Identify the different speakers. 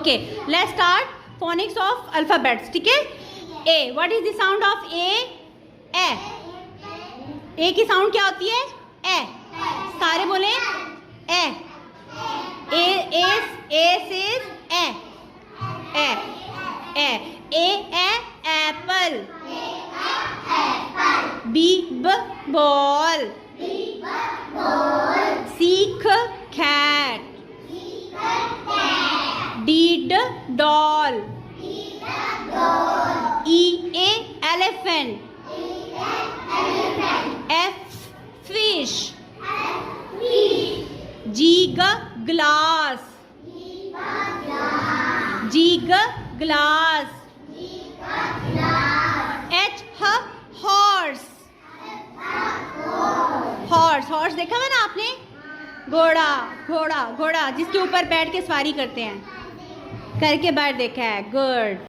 Speaker 1: Okay, let's start phonics of alphabets. ठीक है. A, what is the sound of A? A की sound क्या होती है? ए. सारे बोले A. A says A. A A A apple. B ball. C cat. D doll. E elephant. F fish. G glass. G glass. H horse. Horse देखा है ना आपने? घोड़ा जिसके ऊपर बैठ के सवारी करते हैं, करके बैठ देखा है. गुड.